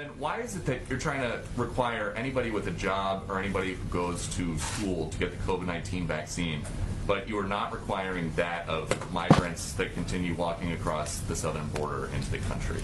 And why is it that you're trying to require anybody with a job or anybody who goes to school to get the COVID-19 vaccine, but you are not requiring that of migrants that continue walking across the southern border into the country?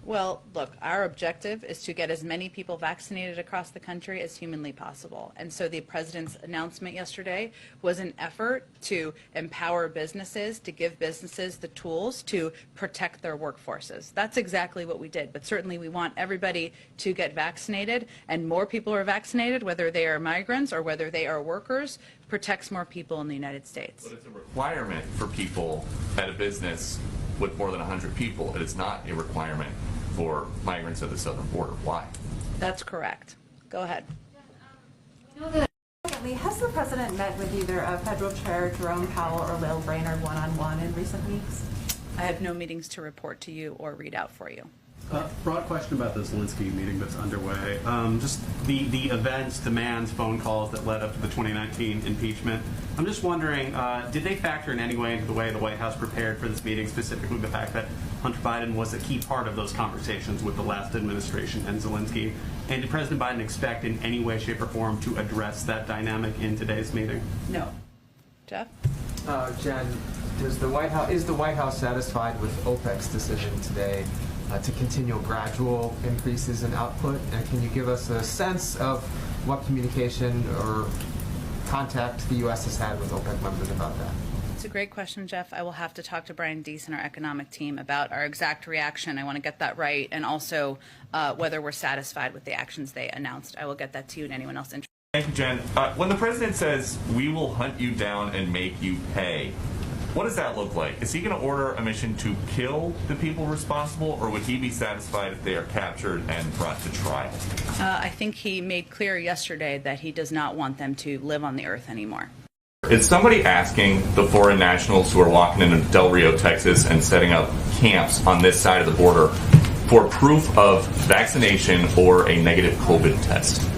Well, look, our objective is to get as many people vaccinated across the country as humanly possible. And so the president's announcement yesterday was an effort to empower businesses, to give businesses the tools to protect their workforces. That's exactly what we did. But certainly we want everybody to get vaccinated, and more people are vaccinated, whether they are migrants or whether they are workers, protects more people in the United States. But it's a requirement for people at a business with more than 100 people. It is not a requirement for migrants at the southern border. Why? That's correct. Go ahead. Has the president met with either Federal Chair Jerome Powell or Lael Brainard one-on-one in recent weeks? I have no meetings to report to you or read out for you. Broad question about the Zelensky meeting that's underway. Just the events, demands, phone calls that led up to the 2019 impeachment. I'm just wondering, did they factor in any way into the way the White House prepared for this meeting, specifically the fact that Hunter Biden was a key part of those conversations with the last administration and Zelensky? And did President Biden expect in any way, shape, or form to address that dynamic in today's meeting? No. Jeff? Jen, is the White House satisfied with OPEC's decision today to continue gradual increases in output? And can you give us a sense of what communication or contact the U.S. has had with OPEC members about that? It's a great question, Jeff. I will have to talk to Brian Deese and our economic team about our exact reaction. I want to get that right, and also whether we're satisfied with the actions they announced. I will get that to you and anyone else interested. Thank you, Jen. When the president says, "We will hunt you down and make you pay," what does that look like? Is he going to order a mission to kill the people responsible, or would he be satisfied if they are captured and brought to trial? I think he made clear yesterday that he does not want them to live on the earth anymore. Is somebody asking the foreign nationals who are walking into Del Rio, Texas, and setting up camps on this side of the border for proof of vaccination or a negative COVID test?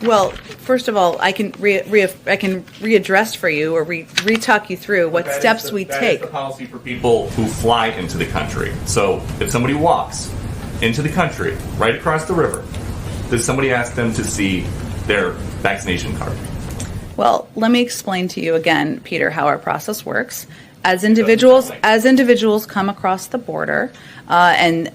Well, first of all, I can readdress for you or re-talk you through what steps we take. That is the policy for people who fly into the country. So if somebody walks into the country, right across the river, does somebody ask them to see their vaccination card? Well, let me explain to you again, Peter, how our process works. As individuals come across the border, and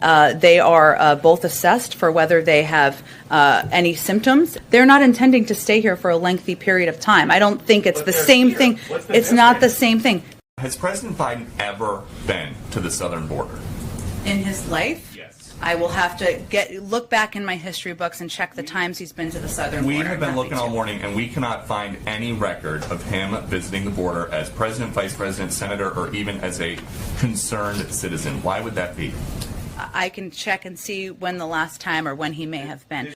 they are both assessed for whether they have any symptoms, they're not intending to stay here for a lengthy period of time. I don't think it's the same thing. It's not the same thing. Has President Biden ever been to the southern border? In his life? Yes. I will have to look back in my history books and check the times he's been to the southern border. We have been looking all morning, and we cannot find any record of him visiting the border as president, vice president, senator, or even as a concerned citizen. Why would that be? I can check and see when the last time or when he may have been.